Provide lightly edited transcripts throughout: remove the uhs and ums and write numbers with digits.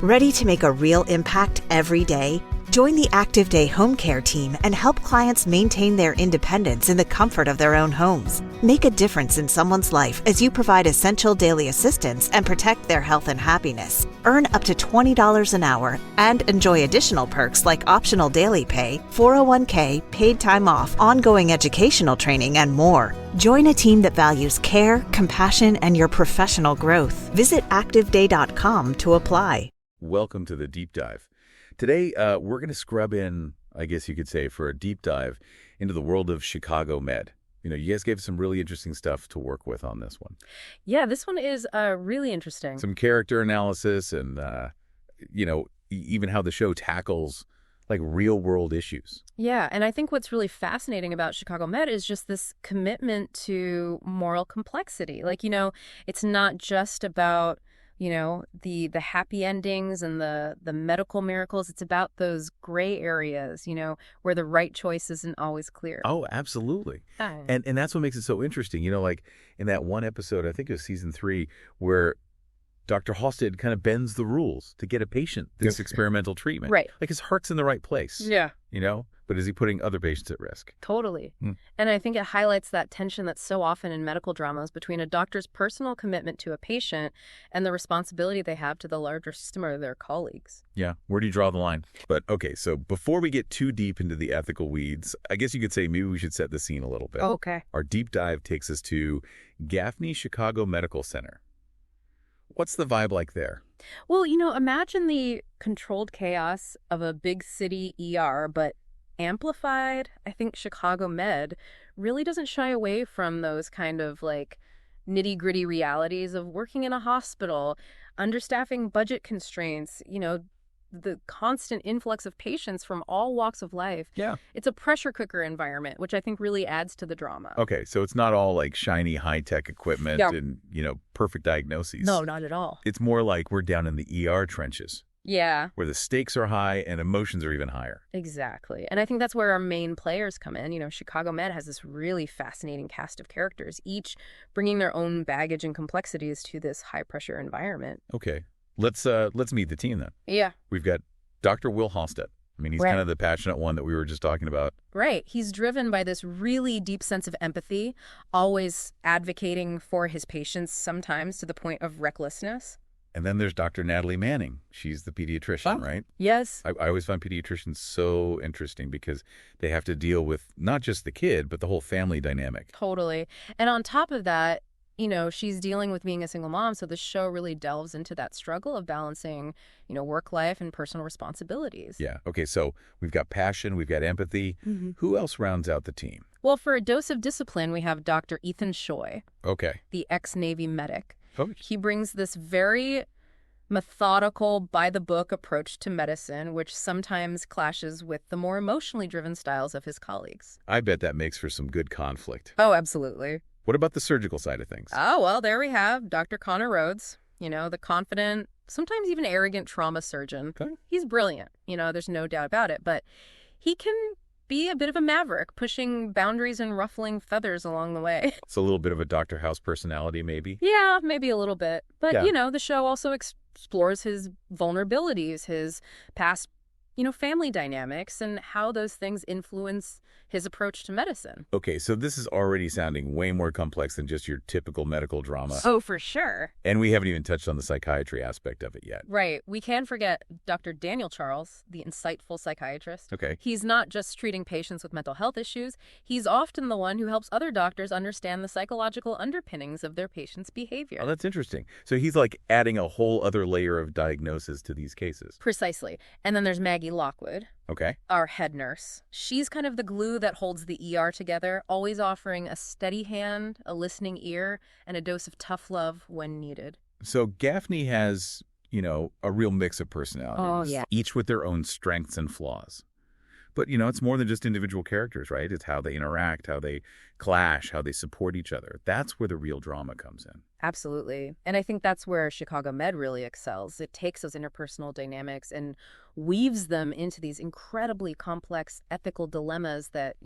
Ready to make a real impact every day? Join the Active Day Home Care team and help clients maintain their independence in the comfort of their own homes. Make a difference in someone's life as you provide essential daily assistance and protect their health and happiness. Earn up to $20 an hour and enjoy additional perks like optional daily pay, 401k, paid time off, ongoing educational training, and more. Join a team that values care, compassion, and your professional growth. Visit activeday.com to apply. Welcome to the deep dive. Today, we're going to scrub in, I guess you could say, for a deep dive into the world of Chicago Med. You know, you guys gave some really interesting stuff to work with on this one. Yeah, this one is really interesting. Some character analysis and, even how the show tackles, like, real-world issues. Yeah, and I think what's really fascinating about Chicago Med is just this commitment to moral complexity. Like, it's not just about the happy endings and the medical miracles. It's about those gray areas, where the right choice isn't always clear. Oh, absolutely. And that's what makes it so interesting. Like in that one episode, I think it was season 3, where Dr. Halstead kind of bends the rules to get a patient this experimental treatment. Right. Like his heart's in the right place. Yeah. But is he putting other patients at risk? Totally. And I think it highlights that tension that's so often in medical dramas between a doctor's personal commitment to a patient and the responsibility they have to the larger system or their colleagues. Yeah. Where do you draw the line? But okay, so before we get too deep into the ethical weeds, I guess you could say maybe we should set the scene a little bit. Oh, okay. Our deep dive takes us to Gaffney Chicago Medical Center. What's the vibe like there? Well, imagine the controlled chaos of a big city ER, but amplified. I think Chicago Med really doesn't shy away from those kind of like nitty-gritty realities of working in a hospital, understaffing, budget constraints, the constant influx of patients from all walks of life. Yeah. It's a pressure cooker environment, which I think really adds to the drama. Okay, so it's not all like shiny high-tech equipment and, perfect diagnoses. No, not at all. It's more like we're down in the ER trenches. Yeah. Where the stakes are high and emotions are even higher. Exactly. And I think that's where our main players come in. Chicago Med has this really fascinating cast of characters, each bringing their own baggage and complexities to this high-pressure environment. Okay. Let's meet the team then. Yeah. We've got Dr. Will Halstead. I mean, he's kind of the passionate one that we were just talking about. Right. He's driven by this really deep sense of empathy, always advocating for his patients, sometimes to the point of recklessness. And then there's Dr. Natalie Manning. She's the pediatrician, right? Yes. I always find pediatricians so interesting because they have to deal with not just the kid, but the whole family dynamic. Totally. And on top of that, she's dealing with being a single mom, so the show really delves into that struggle of balancing, work life and personal responsibilities. Yeah. Okay, so we've got passion, we've got empathy. Who else rounds out the team? Well, for a dose of discipline, we have Dr. Ethan Shoy, okay, the ex-Navy medic. Oh. He brings this very methodical, by-the-book approach to medicine, which sometimes clashes with the more emotionally driven styles of his colleagues. I bet that makes for some good conflict. Oh, absolutely. What about the surgical side of things? Oh, well, there we have Dr. Connor Rhodes, the confident, sometimes even arrogant trauma surgeon. Okay. He's brilliant, there's no doubt about it, but he can be a bit of a maverick, pushing boundaries and ruffling feathers along the way. It's a little bit of a Dr. House personality, maybe? Yeah, maybe a little bit. But, yeah. The show also explores his vulnerabilities, his past, family dynamics, and how those things influence his approach to medicine. Okay, so this is already sounding way more complex than just your typical medical drama. Oh, for sure. And we haven't even touched on the psychiatry aspect of it yet. Right. We can't forget Dr. Daniel Charles, the insightful psychiatrist. Okay. He's not just treating patients with mental health issues. He's often the one who helps other doctors understand the psychological underpinnings of their patients' behavior. Oh, that's interesting. So he's like adding a whole other layer of diagnosis to these cases. Precisely. And then there's Maggie Lockwood. Okay. Our head nurse. She's kind of the glue that holds the ER together, always offering a steady hand, a listening ear, and a dose of tough love when needed. So Gaffney has, a real mix of personalities. Oh, yeah. Each with their own strengths and flaws. But, it's more than just individual characters, right? It's how they interact, how they clash, how they support each other. That's where the real drama comes in. Absolutely. And I think that's where Chicago Med really excels. It takes those interpersonal dynamics and weaves them into these incredibly complex ethical dilemmas that,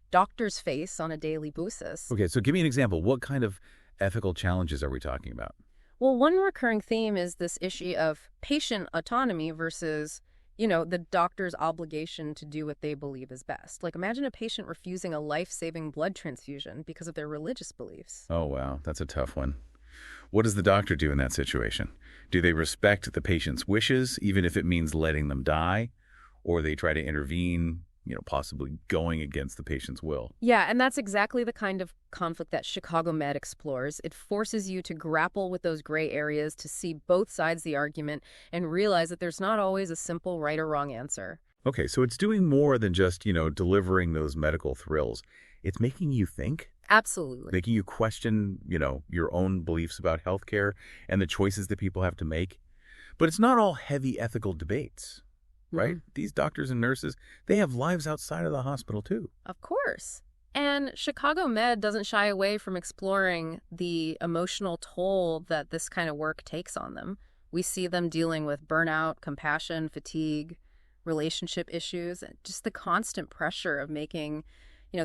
doctors face on a daily basis. Okay, so give me an example. What kind of ethical challenges are we talking about? Well, one recurring theme is this issue of patient autonomy versus, the doctor's obligation to do what they believe is best. Like, imagine a patient refusing a life-saving blood transfusion because of their religious beliefs. Oh, wow. That's a tough one. What does the doctor do in that situation? Do they respect the patient's wishes, even if it means letting them die? Or they try to intervene, possibly going against the patient's will? Yeah, and that's exactly the kind of conflict that Chicago Med explores. It forces you to grapple with those gray areas, to see both sides of the argument, and realize that there's not always a simple right or wrong answer. Okay, so it's doing more than just, delivering those medical thrills. It's making you think, Absolutely. making you question, your own beliefs about healthcare and the choices that people have to make. But it's not all heavy ethical debates, right? These doctors and nurses, they have lives outside of the hospital too. Of course. And Chicago Med doesn't shy away from exploring the emotional toll that this kind of work takes on them. We see them dealing with burnout, compassion, fatigue, relationship issues, and just the constant pressure of making,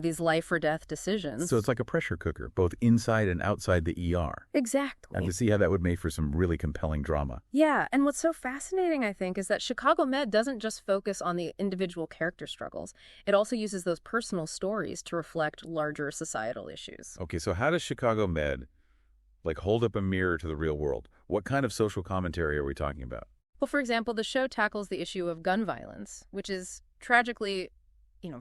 these life or death decisions. So it's like a pressure cooker, both inside and outside the ER. Exactly. And to see how that would make for some really compelling drama. Yeah, and what's so fascinating, I think, is that Chicago Med doesn't just focus on the individual character struggles. It also uses those personal stories to reflect larger societal issues. Okay, so how does Chicago Med, hold up a mirror to the real world? What kind of social commentary are we talking about? Well, for example, the show tackles the issue of gun violence, which is tragically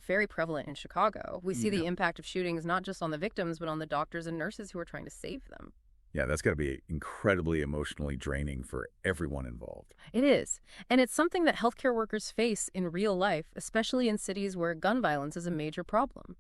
very prevalent in Chicago. We see the impact of shootings not just on the victims, but on the doctors and nurses who are trying to save them. Yeah, that's got to be incredibly emotionally draining for everyone involved. It is. And it's something that healthcare workers face in real life, especially in cities where gun violence is a major problem.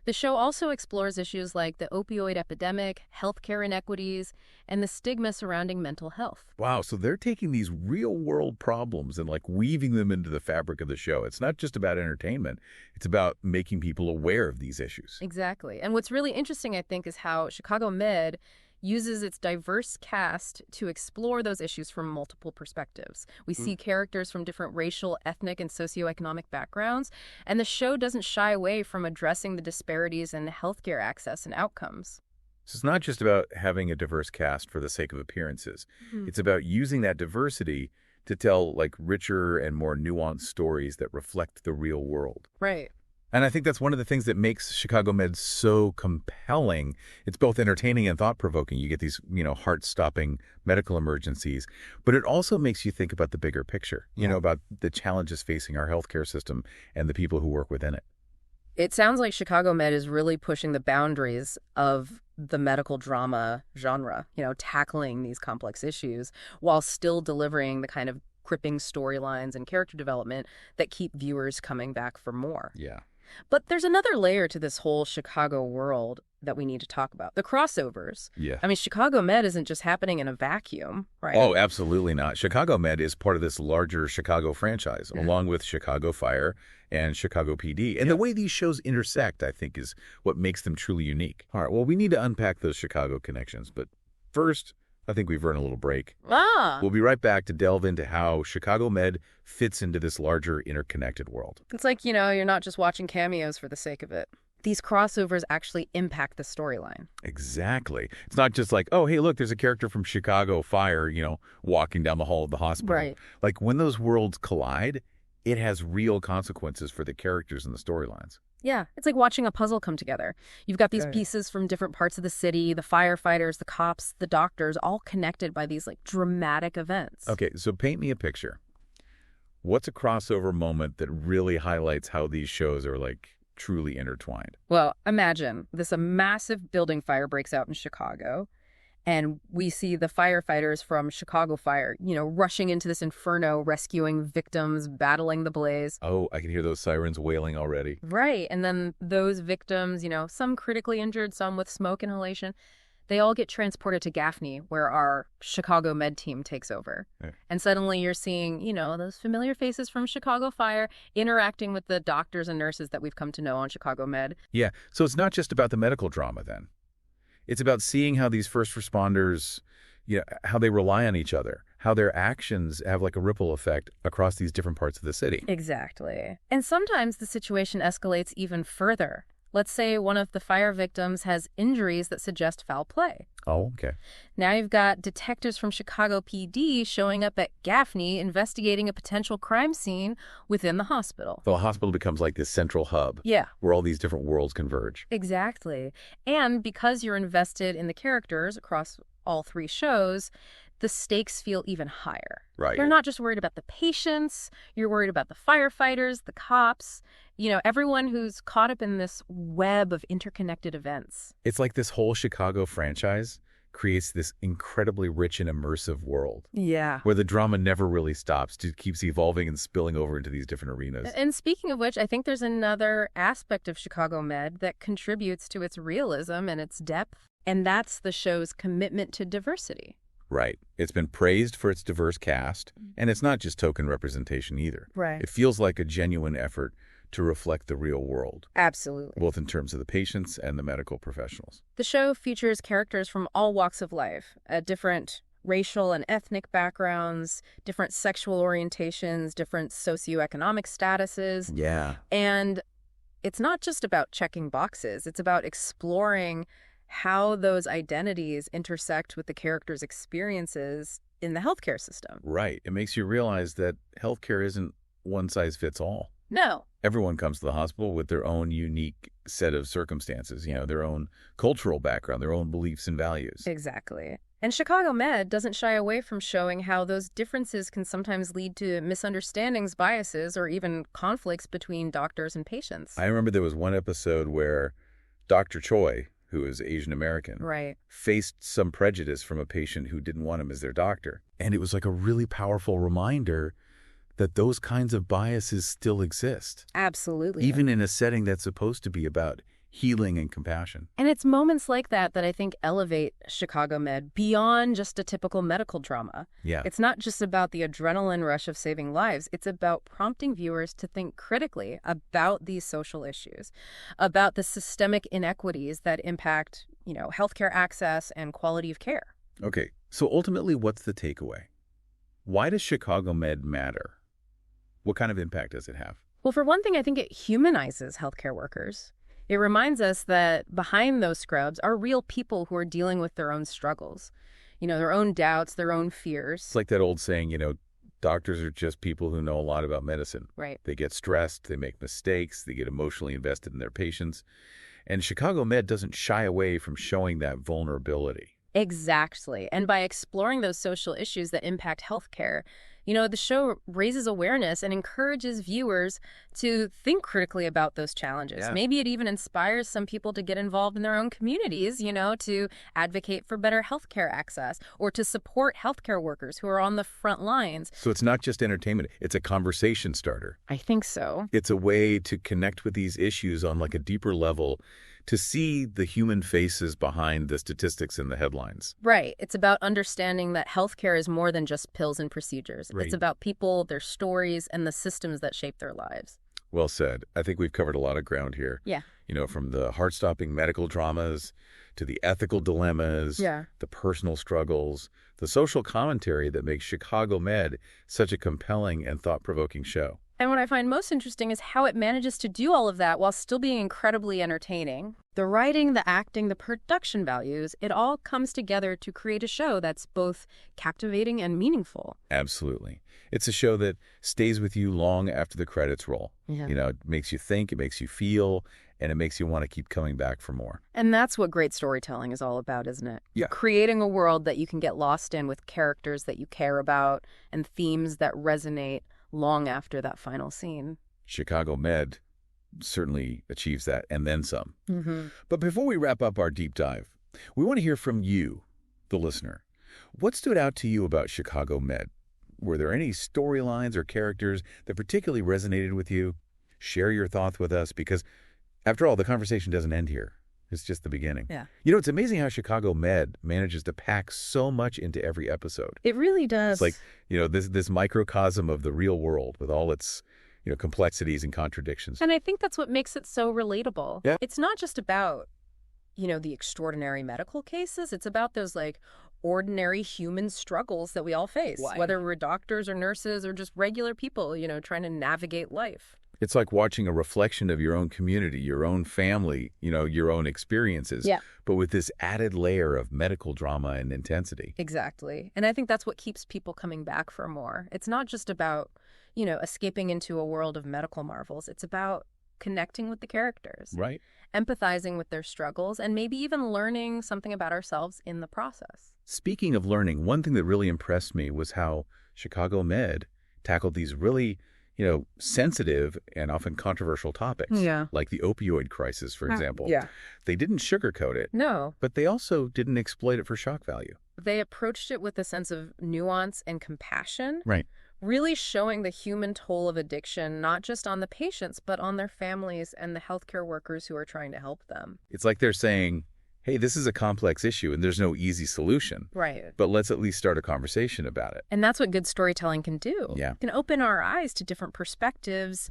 The show also explores issues like the opioid epidemic, healthcare inequities, and the stigma surrounding mental health. Wow, so they're taking these real-world problems and weaving them into the fabric of the show. It's not just about entertainment. It's about making people aware of these issues. Exactly. And what's really interesting, I think, is how Chicago Med uses its diverse cast to explore those issues from multiple perspectives. We see characters from different racial, ethnic, and socioeconomic backgrounds, and the show doesn't shy away from addressing the disparities in healthcare access and outcomes. So it's not just about having a diverse cast for the sake of appearances. It's about using that diversity to tell richer and more nuanced stories that reflect the real world. Right. And I think that's one of the things that makes Chicago Med so compelling. It's both entertaining and thought-provoking. You get these, heart-stopping medical emergencies, but it also makes you think about the bigger picture, about the challenges facing our healthcare system and the people who work within it. It sounds like Chicago Med is really pushing the boundaries of the medical drama genre, tackling these complex issues while still delivering the kind of gripping storylines and character development that keep viewers coming back for more. Yeah. But there's another layer to this whole Chicago world that we need to talk about. The crossovers. Yeah. I mean, Chicago Med isn't just happening in a vacuum, right? Oh, absolutely not. Chicago Med is part of this larger Chicago franchise, along with Chicago Fire and Chicago PD. And the way these shows intersect, I think, is what makes them truly unique. All right, well, we need to unpack those Chicago connections. But first, I think we've earned a little break. We'll be right back to delve into how Chicago Med fits into this larger interconnected world. It's like, you're not just watching cameos for the sake of it. These crossovers actually impact the storyline. Exactly. It's not just like, oh, hey, look, there's a character from Chicago Fire, walking down the hall of the hospital. Right. When those worlds collide, it has real consequences for the characters and the storylines. Yeah, it's like watching a puzzle come together. You've got these pieces from different parts of the city, the firefighters, the cops, the doctors, all connected by these dramatic events. Okay, so paint me a picture. What's a crossover moment that really highlights how these shows are truly intertwined? Well, imagine a massive building fire breaks out in Chicago, and we see the firefighters from Chicago Fire, rushing into this inferno, rescuing victims, battling the blaze. Oh, I can hear those sirens wailing already. Right. And then those victims, some critically injured, some with smoke inhalation, they all get transported to Gaffney, where our Chicago Med team takes over. Yeah. And suddenly you're seeing, those familiar faces from Chicago Fire interacting with the doctors and nurses that we've come to know on Chicago Med. Yeah. So it's not just about the medical drama then. It's about seeing how these first responders, how they rely on each other, how their actions have a ripple effect across these different parts of the city. Exactly. And sometimes the situation escalates even further. Let's say one of the fire victims has injuries that suggest foul play. Oh, okay. Now you've got detectives from Chicago PD showing up at Gaffney investigating a potential crime scene within the hospital. The hospital becomes like this central hub. Yeah. Where all these different worlds converge. Exactly. And because you're invested in the characters across all 3 shows, the stakes feel even higher. Right. You're not just worried about the patients, you're worried about the firefighters, the cops, everyone who's caught up in this web of interconnected events. It's like this whole Chicago franchise creates this incredibly rich and immersive world. Yeah. Where the drama never really stops. It keeps evolving and spilling over into these different arenas. And speaking of which, I think there's another aspect of Chicago Med that contributes to its realism and its depth, and that's the show's commitment to diversity. Right. It's been praised for its diverse cast, and it's not just token representation either. Right. It feels like a genuine effort to reflect the real world. Absolutely. Both in terms of the patients and the medical professionals. The show features characters from all walks of life, different racial and ethnic backgrounds, different sexual orientations, different socioeconomic statuses. Yeah. And it's not just about checking boxes. It's about exploring how those identities intersect with the characters' experiences in the healthcare system. Right. It makes you realize that healthcare isn't one size fits all. No. Everyone comes to the hospital with their own unique set of circumstances, their own cultural background, their own beliefs and values. Exactly. And Chicago Med doesn't shy away from showing how those differences can sometimes lead to misunderstandings, biases, or even conflicts between doctors and patients. I remember there was one episode where Dr. Choi, who is Asian American, right, faced some prejudice from a patient who didn't want him as their doctor. And it was like a really powerful reminder that those kinds of biases still exist. Absolutely. Even in a setting that's supposed to be about healing and compassion. And it's moments like that that I think elevate Chicago Med beyond just a typical medical drama. Yeah. It's not just about the adrenaline rush of saving lives. It's about prompting viewers to think critically about these social issues, about the systemic inequities that impact, healthcare access and quality of care. Okay, so ultimately, what's the takeaway? Why does Chicago Med matter? What kind of impact does it have? Well, for one thing, I think it humanizes healthcare workers. It reminds us that behind those scrubs are real people who are dealing with their own struggles, their own doubts, their own fears. It's like that old saying, doctors are just people who know a lot about medicine. Right. They get stressed, they make mistakes, they get emotionally invested in their patients. And Chicago Med doesn't shy away from showing that vulnerability. Exactly. And by exploring those social issues that impact healthcare, the show raises awareness and encourages viewers to think critically about those challenges. Yeah. Maybe it even inspires some people to get involved in their own communities, to advocate for better healthcare access or to support healthcare workers who are on the front lines. So it's not just entertainment, it's a conversation starter. I think so. It's a way to connect with these issues on like a deeper level, to see the human faces behind the statistics and the headlines. Right. It's about understanding that healthcare is more than just pills and procedures. Right. It's about people, their stories, and the systems that shape their lives. Well said. I think we've covered a lot of ground here. Yeah. From the heart-stopping medical dramas to the ethical dilemmas, the personal struggles, the social commentary that makes Chicago Med such a compelling and thought-provoking show. And what I find most interesting is how it manages to do all of that while still being incredibly entertaining. The writing, the acting, the production values, it all comes together to create a show that's both captivating and meaningful. Absolutely. It's a show that stays with you long after the credits roll. Yeah. It makes you think, it makes you feel, and it makes you want to keep coming back for more. And that's what great storytelling is all about, isn't it? Yeah. Creating a world that you can get lost in with characters that you care about and themes that resonate long after that final scene. Chicago Med certainly achieves that, and then some. Mm-hmm. But before we wrap up our deep dive, we want to hear from you, the listener. What stood out to you about Chicago Med? Were there any storylines or characters that particularly resonated with you? Share your thoughts with us, because after all, the conversation doesn't end here. It's just the beginning. Yeah. It's amazing how Chicago Med manages to pack so much into every episode. It really does. It's like, this microcosm of the real world with all its, complexities and contradictions. And I think that's what makes it so relatable. Yeah. It's not just about, the extraordinary medical cases. It's about those, ordinary human struggles that we all face, whether we're doctors or nurses or just regular people, trying to navigate life. It's like watching a reflection of your own community, your own family, your own experiences, Yeah. but with this added layer of medical drama and intensity. Exactly. And I think that's what keeps people coming back for more. It's not just about, escaping into a world of medical marvels. It's about connecting with the characters, Right. empathizing with their struggles, and maybe even learning something about ourselves in the process. Speaking of learning, one thing that really impressed me was how Chicago Med tackled these really, sensitive and often controversial topics. Yeah. Like the opioid crisis, for example. Yeah. They didn't sugarcoat it, No, but they also didn't exploit it for shock value. they approached it with a sense of nuance and compassion, Right. really showing the human toll of addiction, not just on the patients, but on their families and the healthcare workers who are trying to help them. It's like they're saying, hey, this is a complex issue and there's no easy solution, Right. but let's at least start a conversation about it. And that's what good storytelling can do. Yeah. It can open our eyes to different perspectives,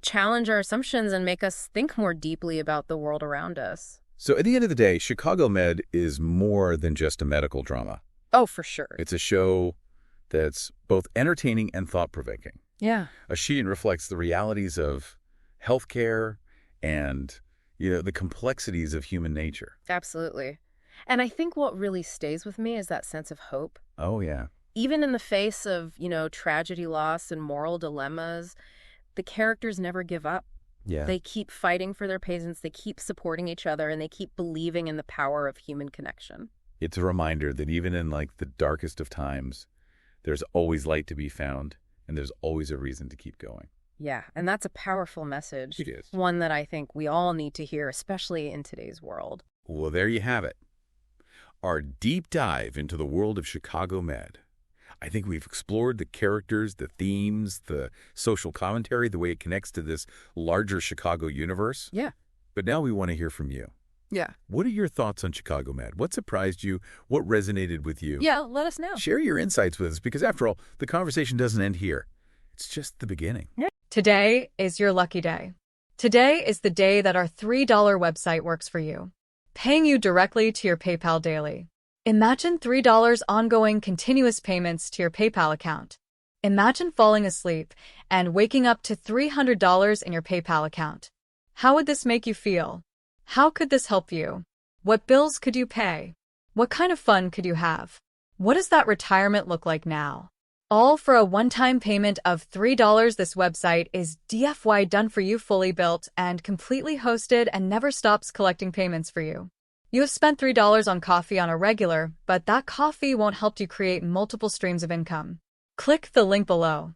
challenge our assumptions and make us think more deeply about the world around us. So at the end of the day, Chicago Med is more than just a medical drama. Oh, for sure. It's a show that's both entertaining and thought-provoking. Yeah. Sheehan reflects the realities of healthcare and, the complexities of human nature. Absolutely. And I think what really stays with me is that sense of hope. Oh, yeah. Even in the face of, tragedy, loss, and moral dilemmas, the characters never give up. Yeah. They keep fighting for their patients, they keep supporting each other, and they keep believing in the power of human connection. It's a reminder that even in, the darkest of times, there's always light to be found, and there's always a reason to keep going. Yeah, and that's a powerful message. It is. One that I think we all need to hear, especially in today's world. Well, there you have it. Our deep dive into the world of Chicago Med. I think we've explored the characters, the themes, the social commentary, the way it connects to this larger Chicago universe. Yeah. But now we want to hear from you. Yeah. What are your thoughts on Chicago Med? What surprised you? What resonated with you? Yeah, let us know. Share your insights with us, because after all, the conversation doesn't end here. It's just the beginning. Today is your lucky day. Today is the day that our $3 website works for you, paying you directly to your PayPal daily. Imagine $3 ongoing continuous payments to your PayPal account. Imagine falling asleep and waking up to $300 in your PayPal account. How would this make you feel? How could this help you? What bills could you pay? What kind of fun could you have? What does that retirement look like now? All for a one-time payment of $3. This website is DFY done for you, fully built and completely hosted, and never stops collecting payments for you. You have spent $3 on coffee on a regular, but that coffee won't help you create multiple streams of income. Click the link below.